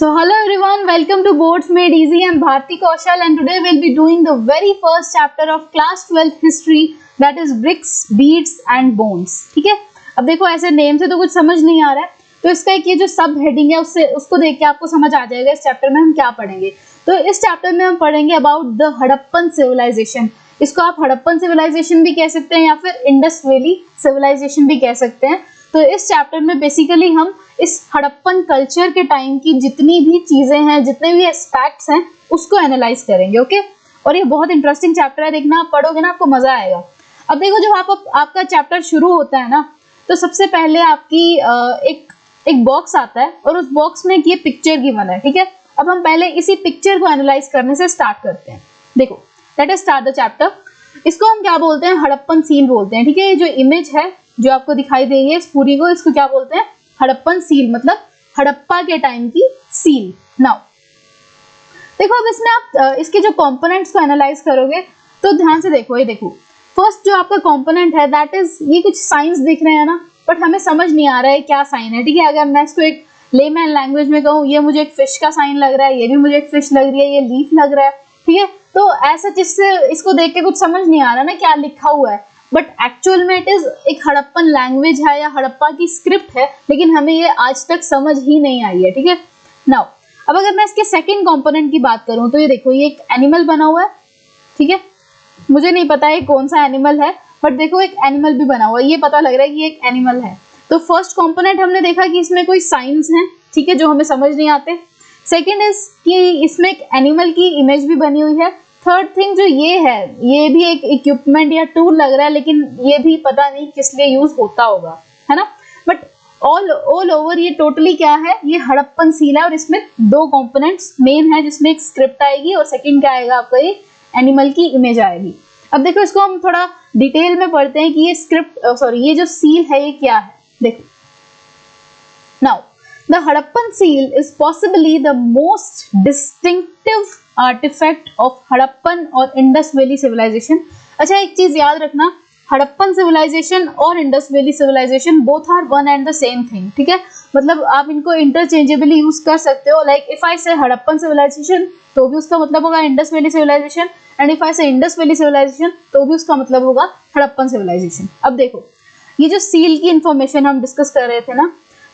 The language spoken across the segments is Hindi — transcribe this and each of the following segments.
So hello everyone, welcome to Boards Made Easy. I'm Bharti Kaushal and today we'll be doing the very first chapter of class 12 history, that is bricks, beads and bones. ठीक है, अब देखो ऐसे नेम से तो कुछ समझ नहीं आ रहा है, तो इसका एक ये जो सब हेडिंग है उसको देख के आपको समझ आ जाएगा इस चैप्टर में हम क्या पढ़ेंगे। तो इस चैप्टर में हम पढ़ेंगे अबाउट द हड़प्पन सिविलाइजेशन। इसको आप हड़प्पन सिविलाइजेशन भी कह सकते हैं या फिर इंडस वैली सिविलाइजेशन भी कह सकते हैं। तो इस चैप्टर में बेसिकली हम इस हड़प्पन कल्चर के टाइम की जितनी भी चीजें हैं, जितने भी एस्पेक्ट्स हैं, उसको एनालाइज करेंगे। ओके, और ये बहुत इंटरेस्टिंग चैप्टर है, देखना आप पढ़ोगे ना आपको मजा आएगा। अब देखो जब आपका चैप्टर शुरू होता है ना, तो सबसे पहले आपकी एक बॉक्स आता है और उस बॉक्स में ये पिक्चर गिवन है। ठीक है, अब हम पहले इसी पिक्चर को एनालाइज करने से स्टार्ट करते हैं। देखो, let us start the chapter. इसको हम क्या बोलते हैं? हड़प्पन सील बोलते हैं। ठीक है, ये जो इमेज है जो आपको दिखाई दे रही है इस पूरी को, इसको क्या बोलते हैं? हड़प्पन सील, मतलब हड़प्पा के टाइम की सील। नाउ देखो, अब इसमें आप इसके जो कंपोनेंट्स को एनालाइज करोगे तो ध्यान से देखो। ये देखो, फर्स्ट जो आपका कंपोनेंट है दैट इज, ये कुछ साइंस दिख रहे हैं ना, बट हमें समझ नहीं आ रहा है क्या साइन है। ठीक है, अगर मैं इसको एक लेमैन लैंग्वेज में कहूँ, ये मुझे एक फिश का साइन लग रहा है, ये भी मुझे एक फिश लग रही है, ये लीफ लग रहा है। ठीक है, तो ऐसा जिससे इसको देख के कुछ समझ नहीं आ रहा ना क्या लिखा हुआ है, बट एक्चुअल में इट इज एक हड़प्पन लैंग्वेज है या हड़प्पा की स्क्रिप्ट है, लेकिन हमें ये आज तक समझ ही नहीं आई है। ठीक है, नाउ अब अगर मैं इसके सेकंड कंपोनेंट की बात करूं तो ये देखो, ये एक एनिमल बना हुआ है। ठीक है, मुझे नहीं पता है कौन सा एनिमल है, बट देखो एक एनिमल भी बना हुआ है, ये पता लग रहा है कि ये एक एनिमल है। तो फर्स्ट कंपोनेंट हमने देखा कि इसमें कोई साइंस हैं, ठीक है, जो हमें समझ नहीं आते। सेकेंड इज कि इसमें एक एनिमल की इमेज भी बनी हुई है। थर्ड थिंग जो ये है, ये भी एक इक्विपमेंट या टूल लग रहा है, लेकिन ये भी पता नहीं किस लिए यूज होता होगा, है ना। बट ऑल ओवर ये टोटली क्या है? ये हड़प्पन सील है और इसमें दो कंपोनेंट्स मेन है, जिसमें एक स्क्रिप्ट आएगी और सेकंड क्या आएगा आपका? ये एनिमल की इमेज आएगी। अब देखो, इसको हम थोड़ा डिटेल में पढ़ते हैं कि ये स्क्रिप्ट ये जो सील है ये क्या है। देखो, now the Harappan seal is possibly the most distinctive artifact of Harappan और Indus Valley civilization। अच्छा, एक चीज याद रखना, हड़प्पन सिविलाइजेशन और Indus valley civilization both are one and the same thing. ठीक है, मतलब आप इनको इंटरचेंजेबली यूज कर सकते हो। लाइक इफ आई से हड़प्पन सिविलाइजेशन तो भी उसका मतलब होगा Indus valley civilization, and if I say Indus valley civilisation तो भी उसका मतलब होगा हड़प्पन सिविलाइजेशन। अब देखो, ये जो सील की इंफॉर्मेशन हम डिस्कस कर रहे थे ना,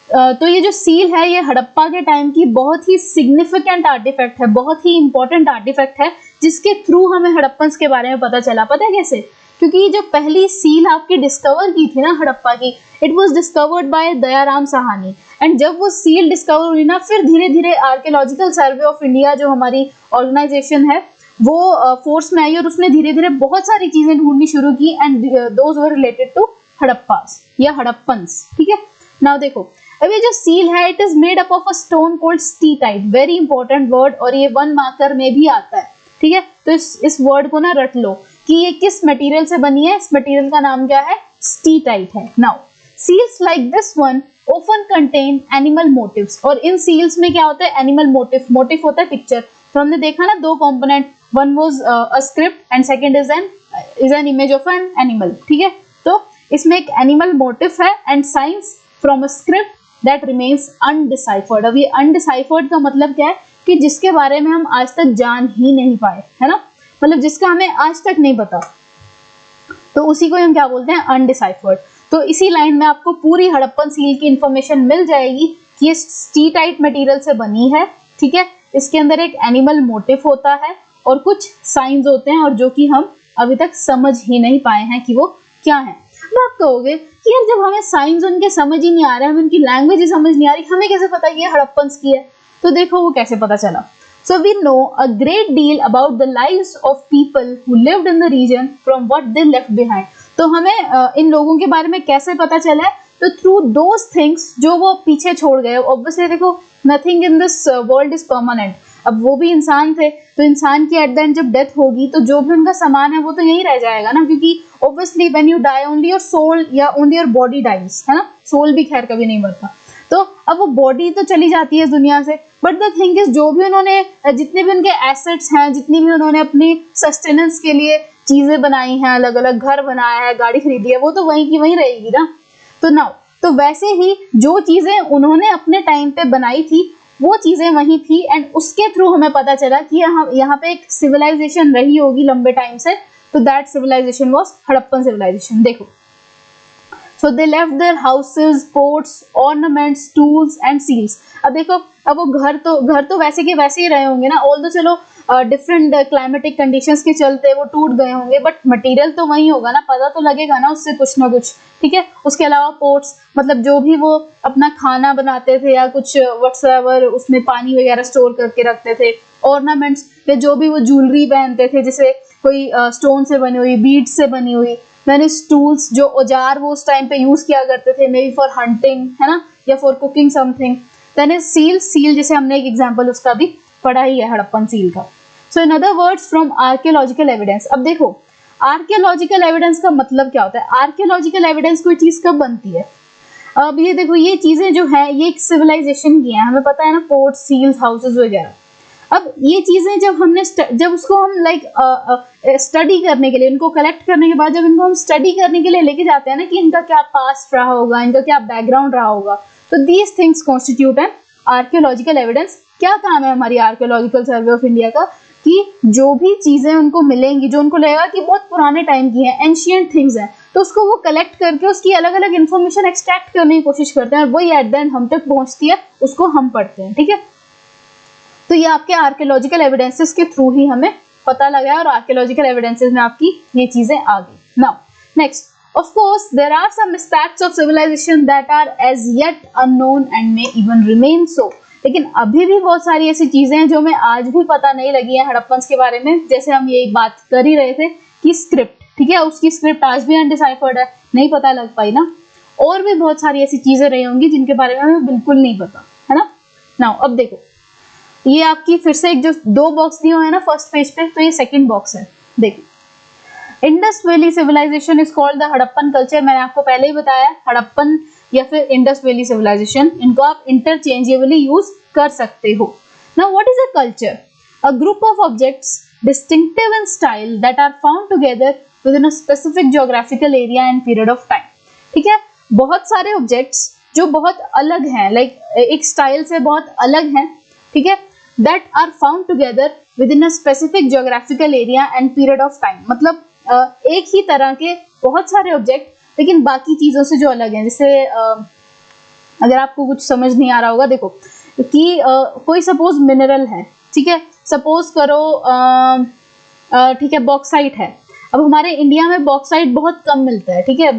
तो ये जो सील है ये हड़प्पा के टाइम की बहुत ही सिग्निफिकेंट आर्टिफैक्ट है, बहुत ही इंपॉर्टेंट आर्टिफैक्ट है, जिसके थ्रू हमें हड़प्पन्स के बारे में पता चला। पता है कैसे? क्योंकि जो पहली सील आपकी डिस्कवर की थी ना हड़प्पा की, it was discovered by Dayaram Sahni, and जब वो सील डिस्कवर हुई ना, फिर धीरे धीरे आर्कियोलॉजिकल सर्वे ऑफ इंडिया जो हमारी ऑर्गेनाइजेशन है वो फोर्स में आई और उसने धीरे धीरे बहुत सारी चीजें ढूंढनी शुरू की, and those were related to Harappas या हड़प्पन्स। ठीक है, नाउ देखो, अब ये जो सील है it is made up of a stone called steatite, very important word, और ये 1 मार्कर में भी आता है। ठीक है, तो इस वर्ड को ना रट लो कि ये किस मटेरियल से बनी है। इस मटेरियल का नाम क्या है? स्टीटाइट है। Now seals like this one often contain animal motifs, और इन सील्स में क्या होता है? एनिमल मोटिव होता है पिक्चर। तो हमने देखा ना दो component, one was a script and second is an image of an animal. ठीक है, तो इसमें एक एनिमल मोटिव है and signs from a script that remains undeciphered. अब ये अनडिसाइफर्ड का मतलब क्या है? कि जिसके बारे में हम आज तक जान ही नहीं पाए, है ना, मतलब जिसका हमें आज तक नहीं पता, तो उसी को हम क्या बोलते हैं? अनडिसाइफर्ड। तो इसी लाइन में आपको पूरी हड़प्पन सील की इंफॉर्मेशन मिल जाएगी कि ये स्टीटाइट मटेरियल से बनी है। ठीक है, इसके अंदर एक एनिमल मोटिव होता है और कुछ साइंस होते हैं, और जो कि हम अभी तक समझ ही नहीं पाए हैं कि वो क्या है। तो आप कहोगे कि यार जब हमें साइंस उनके समझ ही नहीं आ रहा है, हमें उनकी लैंग्वेज ही समझ नहीं आ रही, हमें कैसे पता ये हड़प्पन्स की है? तो देखो वो कैसे पता चला। So we know a great deal about the lives of people who lived in the region from what they left behind। तो हमें इन लोगों के बारे में कैसे पता चला है? तो थ्रू दोज थिंग्स जो वो पीछे छोड़ गए। ऑब्वियसली देखो, nothing in this world is permanent. अब वो भी इंसान थे, तो इंसान की एट द एंड जब डेथ होगी तो जो भी उनका सामान है वो तो यहीं रह जाएगा ना, क्योंकि obviously when you die only your soul या ओनली योर बॉडी डाइज, है ना, सोल भी खैर कभी नहीं मरता। तो अब वो बॉडी तो चली जाती है इस दुनिया से, बट द थिंग इज जो भी उन्होंने, जितने भी उनके एसेट्स हैं, जितनी भी उन्होंने अपनी सस्टेनेंस के लिए चीजें बनाई हैं, अलग अलग घर बनाया है, गाड़ी खरीदी है, वो तो वहीं की वहीं रहेगी ना। तो नाउ तो वैसे ही जो चीजें उन्होंने अपने टाइम पे बनाई थी वो चीजें वहीं थी एंड उसके थ्रू हमें पता चला कि यहाँ पे एक सिविलाइजेशन रही होगी लंबे टाइम से, तो that civilization was Harappan civilization. देखो, so they left their houses, pots, ornaments, tools and seals। अब देखो, अब वो घर तो वैसे के वैसे ही रहे होंगे ना, ऑल दो चलो डिफरेंट क्लाइमेटिक कंडीशंस के चलते वो टूट गए होंगे, बट मटेरियल तो वही होगा ना, पता तो लगेगा ना उससे कुछ ना कुछ, ठीक है। उसके अलावा पोर्ट्स, मतलब जो भी वो अपना खाना बनाते थे या कुछ व्हाटसएवर उसमें पानी वगैरह स्टोर करके रखते थे। ऑर्नामेंट्स, या जो भी वो ज्वेलरी पहनते थे, जैसे कोई स्टोन से बनी हुई, बीड से बनी हुई। मैंने टूल्स, जो औजार वो उस टाइम पे यूज किया करते थे, मे बी फॉर हंटिंग, है ना, या for cooking something. Then seal जैसे हमने एक एग्जांपल उसका भी पढ़ा ही है, हड़प्पन सील का। So in other words, from archaeological evidence. अब देखो, आर्कियोलॉजिकल एविडेंस का मतलब क्या होता है? आर्कियोलॉजिकल एविडेंस कोई चीज कब बनती है? अब ये देखो, ये चीजें जो है ये एक सिविलाइजेशन की है, हमें पता है ना, पोर्ट, सील्स, हाउसेज वगैरह। अब ये चीजें जब उसको हम स्टडी करने के लिए, इनको कलेक्ट करने के बाद जब इनको हम स्टडी करने के लिए लेके जाते हैं ना, कि इनका क्या पास्ट रहा होगा, इनका क्या बैकग्राउंड रहा होगा, तो these things constitute N archaeological evidence. क्या काम है हमारी आर्कियोलॉजिकल सर्वे ऑफ इंडिया का? कि जो भी चीजें उनको मिलेंगी, जो उनको लगेगा कि बहुत पुराने टाइम की है, एंशिएंट थिंग्स हैं, तो उसको वो कलेक्ट करके उसकी अलग अलग इन्फॉर्मेशन एक्सट्रैक्ट करने की कोशिश करते हैं, और वही एट द एंड हम तक पहुंचती है, उसको हम पढ़ते हैं, ठीक है। तो ये आपके आर्कियोलॉजिकल एविडेंसेस के थ्रू ही हमें पता लगा है, और आर्कियोलॉजिकल एविडेंसेस में आपकी ये चीजें आ गई। Now next, of course there are some aspects of civilization that are as yet unknown and may even remain so. लेकिन अभी भी बहुत सारी ऐसी चीजें हैं जो हमें आज भी पता नहीं लगी है हड़प्पन के बारे में। जैसे हम ये बात कर ही रहे थे कि स्क्रिप्ट, ठीक है, उसकी स्क्रिप्ट आज भी अनडिसाइफर्ड है, नहीं पता लग पाई ना। और भी बहुत सारी ऐसी चीजें रही होंगी जिनके बारे में हमें बिल्कुल नहीं पता, है ना। नाउ अब देखो, ये आपकी फिर से एक जो दो बॉक्स दिए हुए हैं ना फर्स्ट पेज पे, तो ये सेकंड बॉक्स है। देखो, Indus valley civilization is called the Harappan culture. मैंने आपको पहले ही बताया, हड़प्पन या फिर इंडस वैली सिविलाइजेशन, इनको आप इंटरचेंजेबली यूज कर सकते हो। Now what is a culture? A group of objects distinctive in style that are found together within a specific geographical area and period of time. ठीक है, बहुत सारे ऑब्जेक्ट्स जो बहुत अलग हैं, लाइक एक स्टाइल से बहुत अलग हैं, ठीक है, that are found together within a specific geographical area and period of time। मतलब एक ही तरह के बहुत सारे ऑब्जेक्ट, लेकिन बाकी चीजों से जो अलग हैं। जैसे अगर आपको कुछ समझ नहीं आ रहा होगा, देखो कि कोई सपोज मिनरल है, ठीक है, सपोज करो ठीक है बॉक्साइट है। अब हमारे इंडिया में बॉक्साइट बहुत कम मिलता है, ठीक है,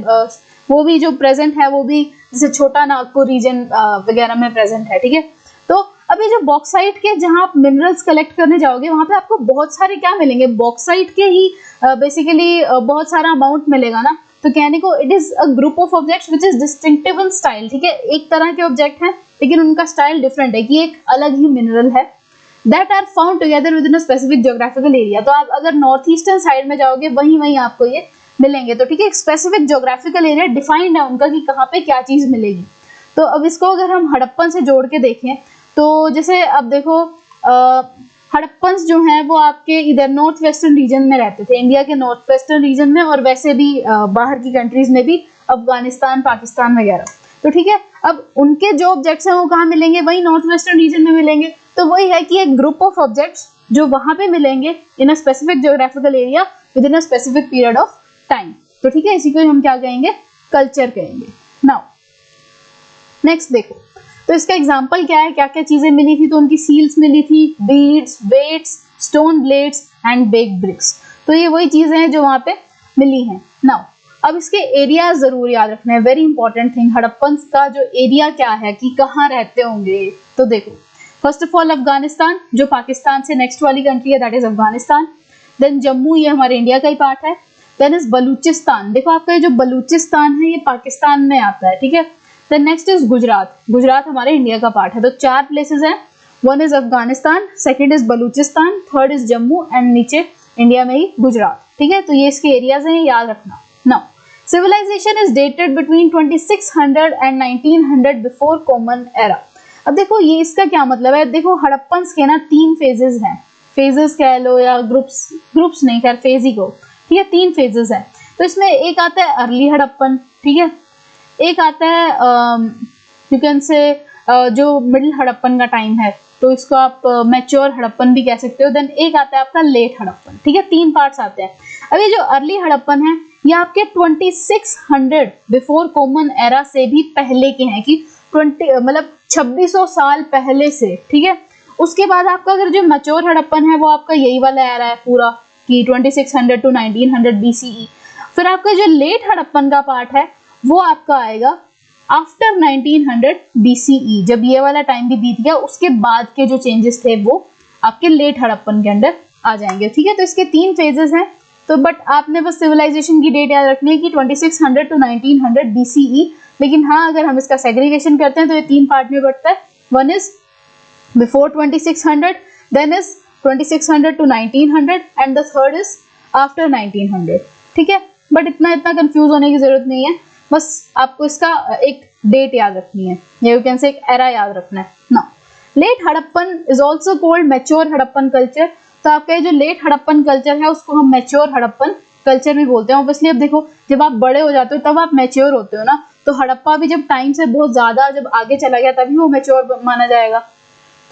वो भी जो प्रेजेंट है वो भी जैसे छोटा नागपुर रीजन वगैरह में प्रेजेंट है, ठीक है। तो अभी जो बॉक्साइट के जहां आप मिनरल्स कलेक्ट करने जाओगे, वहां पे आपको बहुत सारे क्या मिलेंगे, बॉक्साइट के ही बेसिकली बहुत सारा अमाउंट मिलेगा ना। तो कहने को it is a group of objects which is distinctive in style, ठीक है, एक तरह के ऑब्जेक्ट हैं लेकिन उनका स्टाइल डिफरेंट है, कि एक अलग ही मिनरल है, that are found together within a specific geographical area. तो आप अगर नॉर्थ ईस्टर्न साइड में जाओगे, वहीं आपको ये मिलेंगे। तो ठीक है, एक स्पेसिफिक ज्योग्राफिकल एरिया डिफाइंड है उनका कि कहाँ पे क्या चीज मिलेगी। तो अब इसको अगर हम हड़प्पन से जोड़ के देखें, तो जैसे अब देखो हड़प्पन्स जो हैं वो आपके इधर नॉर्थ वेस्टर्न रीजन में रहते थे, इंडिया के नॉर्थ वेस्टर्न रीजन में, और वैसे भी बाहर की कंट्रीज में भी, अफगानिस्तान, पाकिस्तान वगैरह। तो ठीक है, अब उनके जो ऑब्जेक्ट्स हैं वो कहाँ मिलेंगे, वही नॉर्थ वेस्टर्न रीजन में मिलेंगे। तो वही है कि एक ग्रुप ऑफ ऑब्जेक्ट्स जो वहां पे मिलेंगे in a specific geographical area within a specific period of time. तो ठीक है, इसी को हम क्या कहेंगे, कल्चर कहेंगे। नाउ नेक्स्ट देखो, तो इसका एग्जाम्पल क्या है, क्या क्या चीजें मिली थी। तो उनकी सील्स मिली थी, beads, weights, stone blades and baked bricks. तो ये वही चीजें हैं जो वहां पे मिली हैं। नाउ अब इसके एरिया जरूर याद रखना है, वेरी इंपॉर्टेंट थिंग। हड़प्पन का जो एरिया क्या है, कि कहाँ रहते होंगे। तो देखो, फर्स्ट ऑफ ऑल अफगानिस्तान, जो पाकिस्तान से नेक्स्ट वाली कंट्री है, that is Afghanistan. Then Jammu, ये हमारे इंडिया का ही पार्ट है। देन इज बलूचिस्तान, देखो आपका ये जो बलूचिस्तान है ये पाकिस्तान में आता है, ठीक है। Then next is Gujarat, Gujarat हमारे इंडिया का पार्ट है। तो 4 प्लेसेस हैं, one is Afghanistan, second is Baluchistan, third is Jammu and नीचे इंडिया में ही गुजरात, ठीक है। तो ये इसके एरियाज हैं, याद रखना। Now civilization is dated between 2600 and 1900 before common era. अब देखो ये इसका क्या मतलब है, देखो हड़प्पन्स के ना 3 फेजेस हैं, फेजेस कह लो या ग्रुप्स नहीं, खैर फेज ही को, ठीक है, 3 फेजेस हैं। तो इसमें एक आता है अर्ली हड़प्पन, ठीक है, एक आता है यू कैन से जो मिडिल हड़प्पन का टाइम है, तो इसको आप मैच्योर हड़प्पन भी कह सकते हो। देन एक आता है आपका लेट हड़प्पन, ठीक है, 3 पार्ट्स आते हैं। अब ये जो अर्ली हड़प्पन है ये आपके 2600 बिफोर कॉमन एरा से भी पहले के हैं, कि 20 2600 साल पहले से, ठीक है। उसके बाद आपका अगर जो मैच्योर हड़प्पन है वो आपका यही वाला एरा है पूरा, कि 2600 टू 1900 BCE। फिर आपका जो लेट हड़प्पन का पार्ट है वो आपका आएगा आफ्टर 1900 BCE, जब ये वाला टाइम भी बीत गया, उसके बाद के जो चेंजेस थे वो आपके लेट हड़प्पन के अंदर आ जाएंगे, ठीक है। तो इसके 3 फेजेस हैं, तो बट आपने बस सिविलाइजेशन की डेट याद रखनी है कि 2600 टू 1900 BCE। लेकिन हाँ, अगर हम इसका सेग्रीगेशन करते हैं तो ये 3 पार्ट में बटता है। One is before 2600, then is 2600 to 1900 and the third is after 1900, ठीक है। बट इतना कंफ्यूज होने की जरूरत नहीं है, बस आपको इसका एक डेट याद रखनी है, या यू कैन से एक एरा याद रखना है ना। Late Harappan is also called mature Harappan culture. तो आपका ये जो लेट हड़प्पन कल्चर है उसको हम मैच्योर हड़प्पन कल्चर भी बोलते हैं। ऑब्वियसली अब देखो, जब आप बड़े हो जाते हो तब आप मैच्योर होते हो ना, तो हड़प्पा भी जब टाइम से बहुत ज्यादा जब आगे चला गया तभी वो मैच्योर माना जाएगा,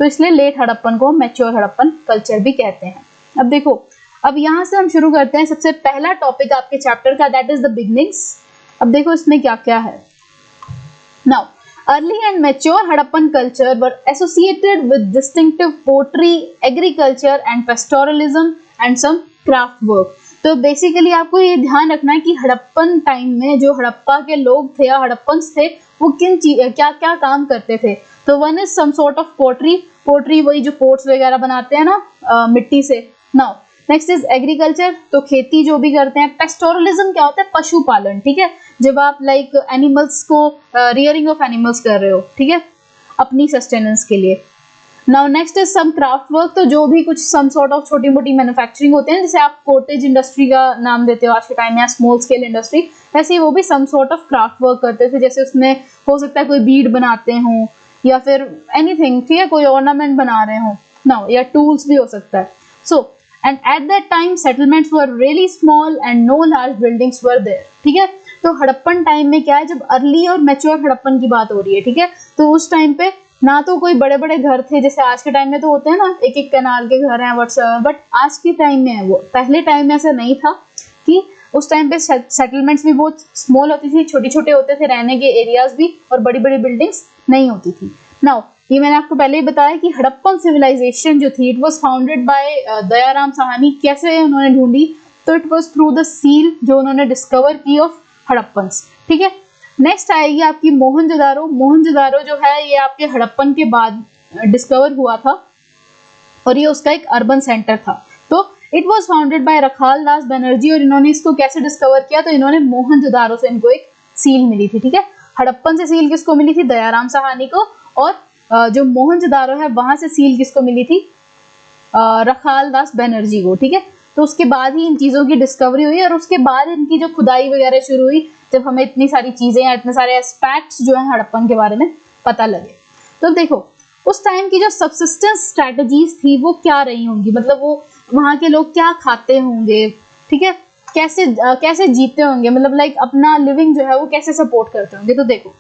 तो इसलिए लेट हड़प्पन को हम मैच्योर हड़प्पन कल्चर भी कहते हैं। अब देखो, अब यहाँ से हम शुरू करते हैं सबसे पहला टॉपिक आपके चैप्टर का, दैट इज द बिगनिंग्स। अब देखो इसमें क्या क्या है। Now early and mature Harappan culture were associated with distinctive pottery, agriculture and pastoralism and some craft work। तो बेसिकली आपको ये ध्यान रखना है कि हड़प्पन टाइम में जो हड़प्पा के लोग थे या हड़प्पन्स थे वो क्या क्या काम करते थे। तो one is some sort of pottery, pottery वही जो पोट्स वगैरह बनाते हैं ना मिट्टी से। नाउ नेक्स्ट इज एग्रीकल्चर, तो खेती जो भी करते हैं। पेस्टोरलिज्म क्या होता है, पशुपालन, ठीक है, जब आप लाइक एनिमल्स को रियरिंग ऑफ एनिमल्स कर रहे हो, ठीक है, अपनी सस्टेनेंस के लिए। Now next is some craft work, तो जो भी कुछ सम सॉर्ट ऑफ छोटी मोटी मैन्युफैक्चरिंग होते हैं, जैसे आप कॉटेज इंडस्ट्री का नाम देते हो आज के टाइम में, या स्मॉल स्केल इंडस्ट्री, वैसे ही वो भी some sort of craft work करते थे। जैसे उसमें हो सकता है कोई बीड बनाते हो या फिर एनीथिंग, ठीक है, कोई ऑर्नामेंट बना रहे हो नाउ, या टूल्स भी हो सकता है। सो and at that time settlements were really small and no large buildings were there, ठीक है। तो हड़प्पन टाइम में क्या है, जब अर्ली और मैच्योर हड़प्पन की बात हो रही है, ठीक है, तो उस टाइम पे ना तो कोई बड़े बड़े घर थे जैसे आज के टाइम में तो होते हैं ना, एक एक कनाल के घर हैं व्हाट्सएवर, बट आज के टाइम में है वो, पहले टाइम में ऐसा नहीं था, कि उस टाइम पे सेटलमेंट्स भी बहुत स्मॉल होती थी, छोटे छोटे होते थे रहने के एरियाज भी, और बड़ी बड़ी बिल्डिंग्स नहीं होती थी। नाउ ये मैंने आपको पहले ही बताया कि हड़प्पन सिविलाइजेशन जो थी, it was founded by Dayaram Sahni. कैसे उन्होंने ढूंढी, तो it was through the seal जो उन्होंने डिस्कवर की ऑफ हड़प्पन्स, ठीक है। नेक्स्ट आएगी आपकी मोहनजोदारो। मोहनजोदारो जो है ये आपके हड़प्पन के बाद डिस्कवर हुआ था, और ये उसका एक अर्बन सेंटर था। तो इट वाज फाउंडेड बाय रखाल दास बनर्जी, और इन्होंने इसको कैसे डिस्कवर किया, तो इन्होंने मोहनजोदारो से इनको एक सील मिली थी, ठीक है। हड़प्पन से सील किसको मिली थी, दयाराम साहनी को, और जो मोहनजोदारो है वहां से सील किसको मिली थी, रखाल दास बनर्जी को, ठीक है। तो उसके बाद ही इन चीजों की डिस्कवरी हुई, और उसके बाद इनकी जो खुदाई वगैरह शुरू हुई, जब हमें इतनी सारी चीजें या इतने सारे एस्पेक्ट्स जो है हड़प्पन के बारे में पता लगे। तो देखो उस टाइम की जो सबसिस्टेंस स्ट्रेटजीज थी वो क्या रही होंगी, मतलब वो वहां के लोग क्या खाते होंगे, ठीक है, कैसे जीते होंगे, मतलब लाइक अपना लिविंग जो है वो कैसे सपोर्ट करते होंगे। तो देखो,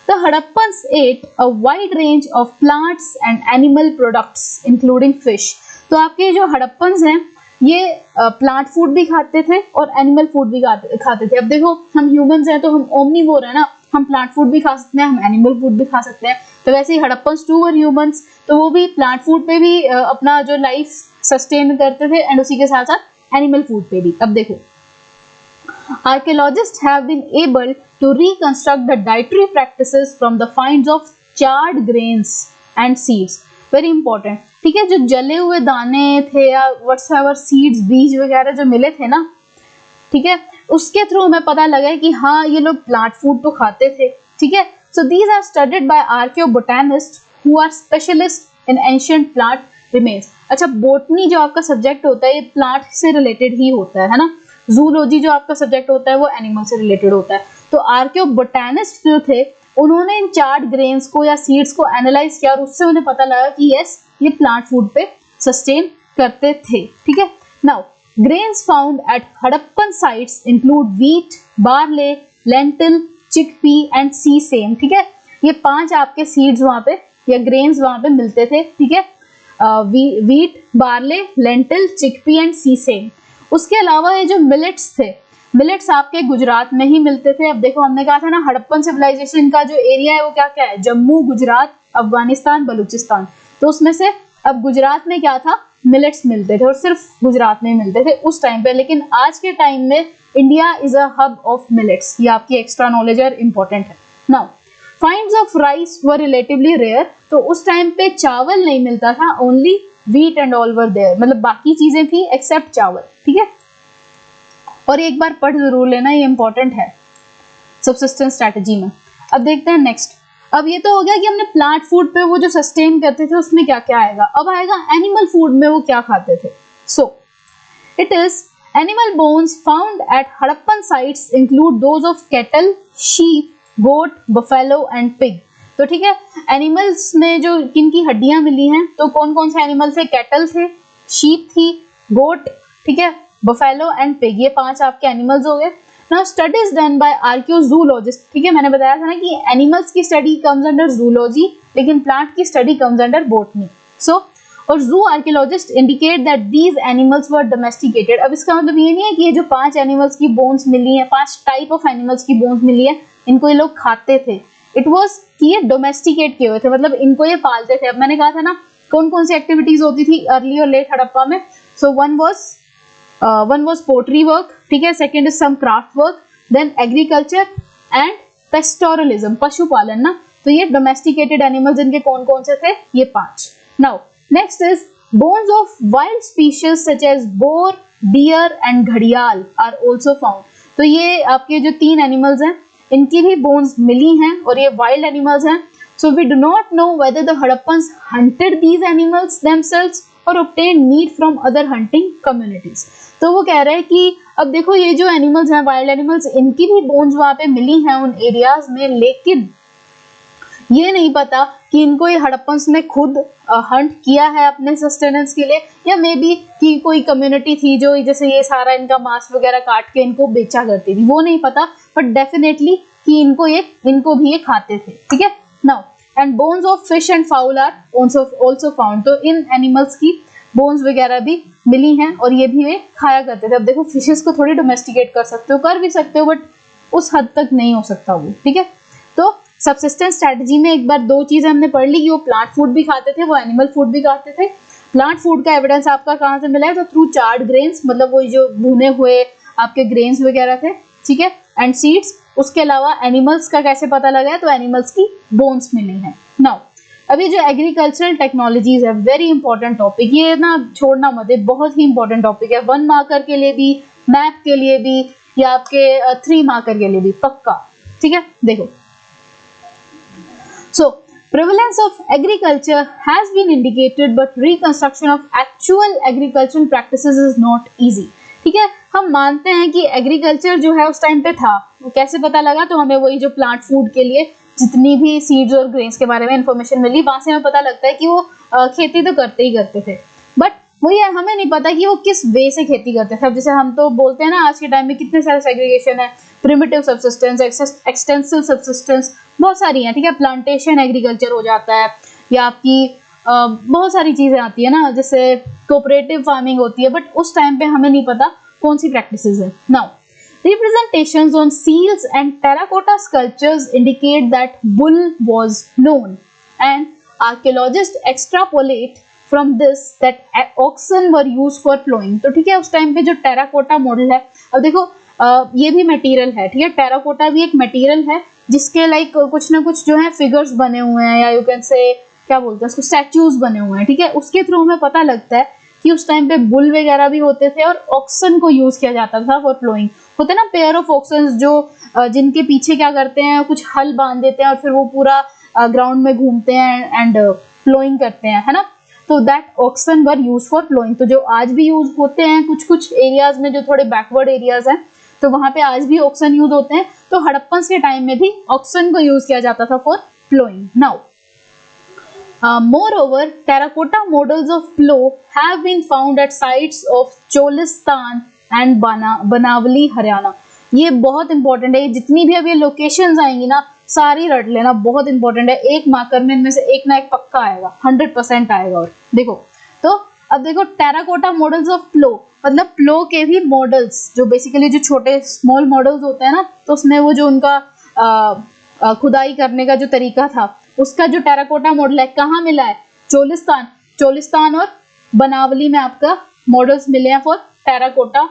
the Hadappans ate a wide range of plants and animal products including fish। तो आपके जो हड़प्पन्स हैं ये प्लांट फूड भी खाते थे और एनिमल फूड भी खाते थे। अब देखो हम ह्यूमंस हैं तो हम ओमनीवोर है ना, हम प्लांट फूड भी खा सकते हैं, हम एनिमल फूड भी खा सकते हैं। तो वैसे ही हड़प्पन्स टू वर ह्यूमंस, तो वो भी प्लांट फूड पे भी अपना जो लाइफ सस्टेन करते थे, एंड उसी के साथ साथ एनिमल फूड पे भी। अब देखो archaeologists have been able to reconstruct the dietary practices from the finds of charred grains and seeds। very important, ठीक है, जो जले हुए दाने थे या whatsoever seeds, बीज वगैरह जो मिले थे ना, ठीक है, उसके थ्रू हमें पता लगा कि हाँ ये लोग प्लांट फूड तो खाते थे, ठीक है। so these are studied by archaeobotanists who are specialists in ancient plant remains। अच्छा, बोटनी जो आपका सब्जेक्ट होता है ये प्लांट से रिलेटेड ही होता है ना। जूलॉजी जो आपका सब्जेक्ट होता है वो एनिमल से रिलेटेड होता है। तो आर्कियोबोटानिस्ट जो थे उन्होंने इन चार्ड ग्रेन्स को या सीड्स को एनालाइज किया, और उससे उन्हें पता लगा कि यस ये प्लांट फूड पे सस्टेन करते थे, ठीक है। Now grains found at Harappan sites include wheat, barley, lentil, chickpea and sesame, ठीक है। ये 5 आपके सीड्स वहां पे या ग्रेन्स वहां पे मिलते थे, ठीक है। Wheat, barley, lentil, chickpea and sesame. उसके अलावा ये जो मिलेट्स थे, मिलेट्स आपके गुजरात में ही मिलते थे। अब देखो हमने कहा था ना हड़प्पन सिविलाइजेशन का जो एरिया है वो क्या क्या है, जम्मू, गुजरात, अफगानिस्तान, बलूचिस्तान। तो उसमें से अब गुजरात में क्या था, मिलेट्स मिलते थे और सिर्फ गुजरात में मिलते थे उस टाइम पे। लेकिन आज के टाइम में India is a hub of millets. ये आपकी एक्स्ट्रा नॉलेज और इंपॉर्टेंट है। Now finds of rice were relatively rare. तो उस टाइम पे चावल नहीं मिलता था, only wheat and all were there, मतलब बाकी चीजें थी एक्सेप्ट चावल, ठीक है। और एक बार पढ़ जरूर लेना, ये इंपॉर्टेंट है सबसिस्टेंस स्ट्रेटजी में। अब देखते हैं नेक्स्ट। अब ये तो हो गया कि हमने प्लांट फूड पे वो जो सस्टेन करते थे उसमें क्या क्या आएगा। अब आएगा एनिमल फूड में वो क्या खाते थे। So it is animal bones found at Harappan sites include those of cattle, sheep, goat, buffalo and pig. तो ठीक है, एनिमल्स में जो किनकी हड्डियां मिली हैं, तो कौन कौन से एनिमल थे, कैटल थे, शीप थी, गोट, ठीक है, बफेलो एंड पिग, ये 5 आपके एनिमल्स हो गए। नाउ स्टडीज डन बाय आर्कियोजूलॉजिस्ट, ठीक है, मैंने बताया था ना कि एनिमल्स की स्टडी कम्स अंडर जूलॉजी, लेकिन प्लांट की स्टडी कम्स अंडर बॉटनी। सो और जू archaeologist indicate that these animals were domesticated. अब इसका मतलब ये नहीं है कि ये जो 5 एनिमल्स की बोन्स मिली है, 5 टाइप ऑफ एनिमल्स की बोन्स मिली है, इनको ये लोग खाते थे। इट वॉज कि ये डोमेस्टिकेट किए हुए थे, मतलब इनको ये पालते थे। अब मैंने कहा था ना कौन कौन सी एक्टिविटीज होती थी अर्ली और लेट हड़प्पा में। So one was pottery work, ठीक है, second is some craft work, then agriculture and pastoralism, पशुपालन ना। तो ये डोमेस्टिकेटेड एनिमल्स इनके कौन कौन से थे, ये 5। Now next is bones of wild species such as boar, deer and घड़ियाल आर ऑल्सो फाउंड। तो ये आपके जो 3 एनिमल्स हैं इनकी भी बोन्स मिली हैं और ये वाइल्ड एनिमल्स हैं। So we do not know whether the Harappans hunted these animals themselves और obtained meat from other hunting communities। तो वो कह रहे हैं कि अब देखो ये जो एनिमल्स हैं, वाइल्ड एनिमल्स, इनकी भी बोन्स वहां पे मिली हैं उन एरियाज में, लेकिन ये नहीं पता कि इनको ये हड़प्पन्स ने खुद हंट किया है अपने सस्टेनेंस के लिए, या मे बी कि कोई कम्युनिटी थी जो जैसे ये सारा इनका मांस वगैरह काट के इनको बेचा करती थी, वो नहीं पता। बट डेफिनेटली कि इनको भी ये खाते थे, ठीक है। Now and bones of fish and fowl are also found. तो इन एनिमल्स की बोन्स वगैरह भी मिली हैं और ये भी वे खाया करते थे। अब देखो फिशेस को थोड़ी डोमेस्टिकेट कर सकते हो, कर भी सकते हो, बट उस हद तक नहीं हो सकता वो, ठीक है। तो सबसिस्टेंस स्ट्रेटजी में एक बार 2 चीजें हमने पढ़ ली कि वो प्लांट फूड भी खाते थे, वो एनिमल फूड भी खाते थे। प्लांट फूड का एविडेंस आपका कहाँ से मिला है, तो थ्रू चार्ड ग्रेन्स, मतलब वो जो भुने हुए आपके ग्रेन्स वगैरह थे, ठीक है, एंड सीड्स। उसके अलावा एनिमल्स का कैसे पता लगा है, तो एनिमल्स की बोन्स मिली हैं। नाउ अभी जो एग्रीकल्चरल टेक्नोलॉजीज है, वेरी इंपॉर्टेंट टॉपिक, ये ना छोड़ना मत, बहुत ही इंपॉर्टेंट टॉपिक है, 1 मार्कर के लिए भी, मैप के लिए भी, या आपके 3 मार्कर के लिए भी पक्का, ठीक है। देखो so prevalence of agriculture has been indicated but reconstruction of actual agricultural practices is not easy, ठीक है। हम मानते हैं कि एग्रीकल्चर जो है उस टाइम पे था, वो कैसे पता लगा, तो हमें वही जो प्लांट फूड के लिए जितनी भी सीड्स और ग्रेन्स के बारे में इंफॉर्मेशन मिली, वहां से हमें पता लगता है कि वो खेती तो करते ही करते थे, बट वही हमें नहीं पता कि वो किस वे से खेती करते थे। अब जैसे हम तो बोलते हैं ना आज के टाइम में कितने सारे सेग्रीगेशन है, प्रिमिटिव सबसिस्टेंस, एक्सटेंसिव सबसिस्टेंस, बहुत सारी हैं, ठीक है। प्लांटेशन एग्रीकल्चर हो जाता है, या आपकी बहुत सारी चीजें आती है ना, जैसे कोऑपरेटिव फार्मिंग होती है, बट उस टाइम पे हमें नहीं पता कौन सी प्रैक्टिसेस है। Now representations on seals and terracotta sculptures indicate that bull was known, and archaeologists extrapolate from this that oxen were used for plowing। तो ठीक है, उस टाइम पे जो टेराकोटा मॉडल है, अब देखो ये भी मटेरियल है, ठीक है, टेराकोटा भी एक मटेरियल है जिसके लाइक कुछ ना कुछ जो है फिगर्स बने हुए हैं, या यू कैन से क्या बोलते हैं उसको, स्टैच्यूज बने हुए हैं, ठीक है। उसके थ्रू हमें पता लगता है कि उस टाइम पे बुल वगैरह भी होते थे और ऑक्सन को यूज किया जाता था फॉर प्लोइंग। होते ना पेयर ऑफ ऑक्सन जो जिनके पीछे क्या करते हैं, कुछ हल बांध देते हैं और फिर वो पूरा ग्राउंड में घूमते हैं एंड प्लोइंग करते हैं, है ना। तो that oxen were used for ploughing. तो जो आज भी यूज होते हैं कुछ कुछ एरियाज में, जो थोड़े बैकवर्ड एरियाज हैं, तो वहां पे आज भी ऑक्सन यूज होते हैं। तो हड़प्पन्स के टाइम में भी ऑक्सन को यूज किया जाता था for ploughing. Now moreover, terracotta models of plow have been found at sites of Cholistan and Banavali, Haryana. ये बहुत इंपॉर्टेंट है, जितनी भी अब ये लोकेशंस आएंगी ना, सारी रट लेना, बहुत इंपॉर्टेंट है। एक मार्कर में इनमें से एक ना एक पक्का आएगा, 100% आएगा। और देखो, तो अब देखो टेराकोटा मॉडल्स ऑफ प्लो, मतलब प्लो के भी मॉडल्स, जो बेसिकली जो छोटे स्मॉल मॉडल्स होते हैं ना, तो उसमें वो जो उनका खुदाई करने का जो तरीका था, उसका जो टेराकोटा मॉडल है कहाँ मिला है? चोलिस्तान और बनावली में आपका मॉडल्स मिले हैं for terracotta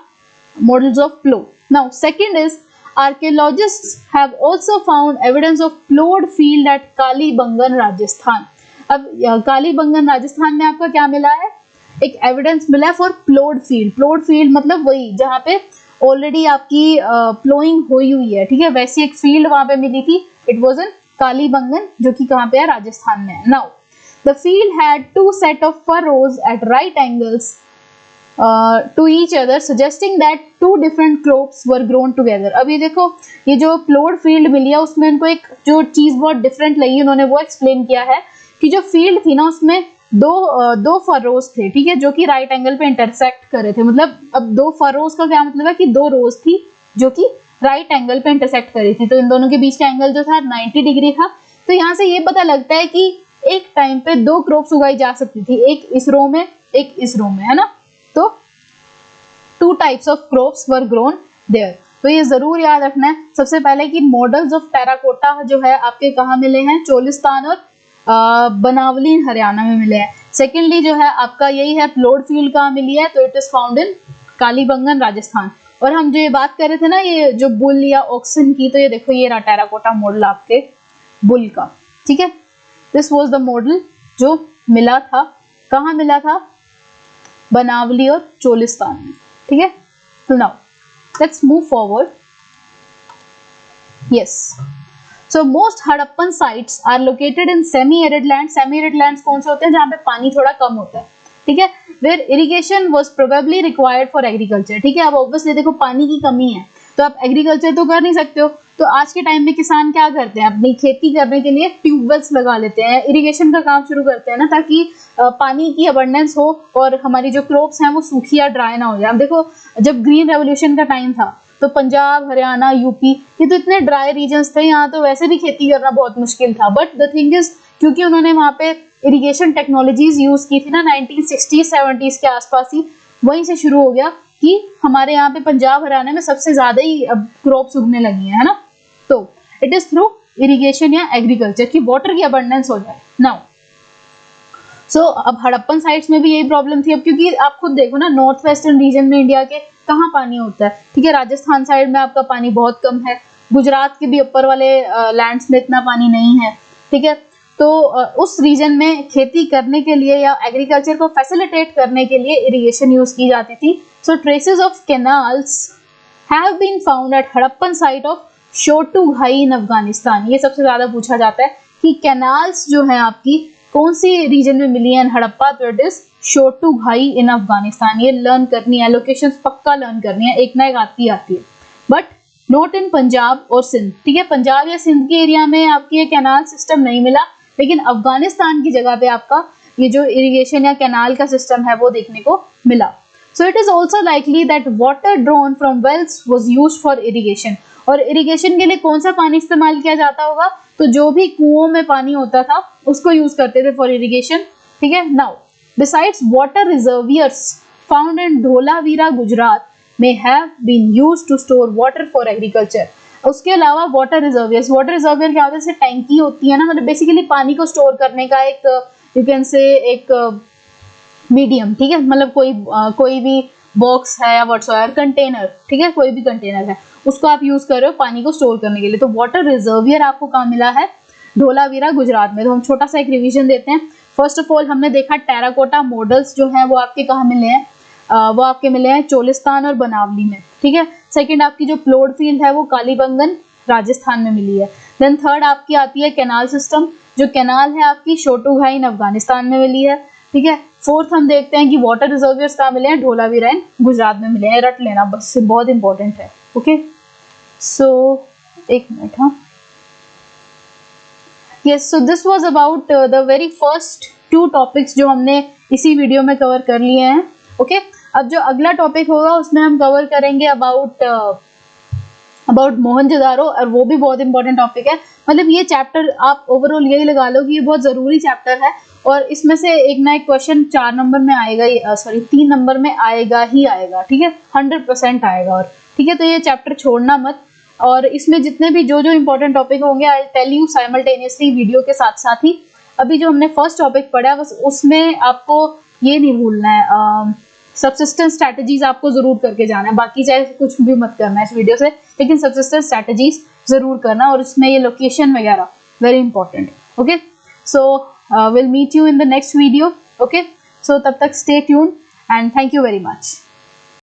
models of plow. Now second is archaeologists have also found evidence of plowed field at Kalibangan Rajasthan. अब कालीबंगन राजस्थान में आपका क्या मिला है? एक एविडेंस मिला है फॉर प्लोड फील्ड। प्लोड फील्ड मतलब वही जहाँ पे ऑलरेडी आपकी प्लोइंग हुई है, ठीक है, वैसी एक फील्ड वहां पे मिली थी। इट वाज इन कालीबंगन, जो कि कहाँ पे है? राजस्थान में। Now the field had 2 set of furrows at right angles to each other, suggesting that 2 different crops were grown together। अब ये देखो, ये जो प्लॉड फील्ड मिली है उसमें इनको एक जो चीज बहुत डिफरेंट लगी, उन्होंने वो एक्सप्लेन किया है कि जो फील्ड थी ना उसमें दो फरोज थे, ठीक है, जो कि राइट एंगल पे इंटरसेक्ट कर रहे थे। मतलब अब 2 फरोज का क्या मतलब है कि 2 रोज थी जो कि राइट एंगल पे इंटरसेक्ट कर रही थी, तो इन दोनों के बीच का एंगल जो था 90 डिग्री था। तो यहाँ से ये पता लगता है कि एक टाइम पे 2 क्रॉप्स उगाई जा सकती थी, एक इस रो में एक इस रो में, है ना। तो 2 types of crops were grown there. तो ये जरूर याद रखना है सबसे पहले कि मॉडल्स ऑफ टेराकोटा जो है आपके कहाँ मिले हैं? चोलिस्तान और बनावली हरियाणा में मिले हैं। सेकेंडली जो है आपका यही है प्लॉड फील्ड कहाँ मिली है? तो it is found in Kalibangan Rajasthan. और हम जो ये बात कर रहे थे ना, ये जो बुल या ऑक्सन की, तो ये देखो ये रहा टेराकोटा मॉडल आपके बुल का, ठीक है। दिस वाज द मॉडल जो मिला था, कहाँ मिला था? बनावली और चोलिस्तान में, ठीक है। तो now let's move forward. Yes, so most Harappan sites are located in semi arid land. Semi arid lands कौन से होते हैं? जहाँ पे पानी थोड़ा कम होता है, ठीक है। Where irrigation was probably required for agriculture, ठीक है। अब ऑब्वियसली देखो पानी की कमी है तो आप एग्रीकल्चर तो कर नहीं सकते हो, तो आज के टाइम में किसान क्या करते हैं? अपनी खेती करने के लिए ट्यूबवेल्स लगा लेते हैं, इरिगेशन का काम शुरू करते हैं ना, ताकि पानी की अबंडेंस हो और हमारी जो क्रॉप्स हैं वो सूखी या ड्राई ना हो जाए। अब देखो, जब ग्रीन रेवोल्यूशन का टाइम था तो पंजाब, हरियाणा, यूपी, ये तो इतने ड्राई रीजन्स थे, यहाँ तो वैसे भी खेती करना बहुत मुश्किल था। बट द थिंग इज, क्योंकि उन्होंने वहाँ पे इरिगेशन टेक्नोलॉजीज यूज की थी ना 1960-70s के आसपास ही, वहीं से शुरू हो गया कि हमारे यहाँ पे पंजाब हरियाणा में सबसे ज्यादा ही अब क्रॉप्स उगने लगी है ना। तो इट इज थ्रू इरिगेशन या एग्रीकल्चर की वाटर की अबंडेंस हो जाए। नाउ सो अब हड़प्पन साइट्स में भी यही प्रॉब्लम थी। अब क्योंकि आप खुद देखो ना, नॉर्थ वेस्टर्न रीजन में इंडिया के कहाँ पानी होता है, ठीक है। राजस्थान साइड में आपका पानी बहुत कम है, गुजरात के भी ऊपर वाले लैंड्स में इतना पानी नहीं है, ठीक है। तो उस रीजन में खेती करने के लिए या एग्रीकल्चर को फैसिलिटेट करने के लिए इरिगेशन यूज की जाती थी। So traces of canals have been found at Harappan site of Shortugai in Afghanistan. ये सबसे ज्यादा पूछा जाता है कि कैनाल्स जो है आपकी कौन सी रीजन में मिली है इन हड़प्पा? तो इट इज शोटुघाई इन अफगानिस्तान। ये लर्न करनी है, लोकेशंस पक्का लर्न करनी है, एक ना एक आती है, बट नॉट इन पंजाब और सिंध, ठीक है। पंजाब या सिंध के एरिया में आपकी ये कैनाल सिस्टम नहीं मिला, लेकिन अफगानिस्तान की जगह पे आपका ये जो इरिगेशन या कैनाल का सिस्टम है वो देखने को मिला। So it is also likely that water drawn from wells was used for irrigation. और इरिगेशन के लिए कौन सा पानी इस्तेमाल किया जाता होगा? तो जो भी कुओं में पानी होता था उसको यूज करते थे फॉर इरिगेशन, ठीक है। Now besides water reservoirs found in Dholavira Gujarat may have been used to store water for agriculture। उसके अलावा वाटर रिजर्वियर क्या होता है? जैसे टैंकी होती है ना, मतलब बेसिकली पानी को स्टोर करने का एक यू कैन से एक मीडियम, ठीक है। मतलब कोई भी बॉक्स है या व्हाटसोएवर कंटेनर, ठीक है, कोई भी कंटेनर है उसको आप यूज कर रहे हो पानी को स्टोर करने के लिए। तो वाटर रिजर्वियर आपको कहाँ मिला है? धोलावीरा गुजरात में। तो हम छोटा सा एक रिविजन देते हैं। फर्स्ट ऑफ ऑल हमने देखा टेराकोटा मॉडल्स जो हैं वो आपके कहाँ मिले हैं? वो आपके मिले हैं चोलिस्तान और बनावली में, ठीक है। सेकंड आपकी जो प्लॉड फील्ड है वो कालीबंगन राजस्थान में मिली है। देन थर्ड आपकी आती है कैनाल सिस्टम, जो कैनाल है आपकी शोटुघाई अफगानिस्तान में मिली है, ठीक है। फोर्थ हम देखते हैं कि वाटर रिजर्वियर्स कहाँ मिले हैं? धोलावीरा गुजरात में मिले हैं। रट लेना बस, बहुत इंपॉर्टेंट है, ओके। सो एक मिनट, हाँ, yes. So this was about the very first 2 topics जो हमने इसी वीडियो में कवर कर लिए हैं, ओके। अब जो अगला टॉपिक होगा उसमें हम कवर करेंगे अबाउट अबाउट मोहनजोदारो, और वो भी बहुत इंपॉर्टेंट टॉपिक है। मतलब ये चैप्टर आप ओवरऑल यही लगा लो कि ये बहुत ज़रूरी चैप्टर है, और इसमें से एक ना एक क्वेश्चन 4 नंबर में आएगा, सॉरी 3 नंबर में आएगा ही आएगा, ठीक है, 100% आएगा। और ठीक है, तो ये चैप्टर छोड़ना मत। और इसमें जितने भी जो इंपॉर्टेंट टॉपिक होंगे I tell you simultaneously video के साथ साथ ही। अभी जो हमने फर्स्ट टॉपिक पढ़ा है बस उसमें आपको ये नहीं भूलना है, सबसिस्टेंस स्ट्रैटेजीज आपको जरूर करके जाना है, बाकी चाहे कुछ भी मत करना है इस वीडियो से, लेकिन सबसिस्टेंस स्ट्रैटेजीज जरूर करना, और उसमें ये लोकेशन वगैरह very important. Okay, so will meet you in the next video. Okay, so तब तक stay tuned and thank you very much.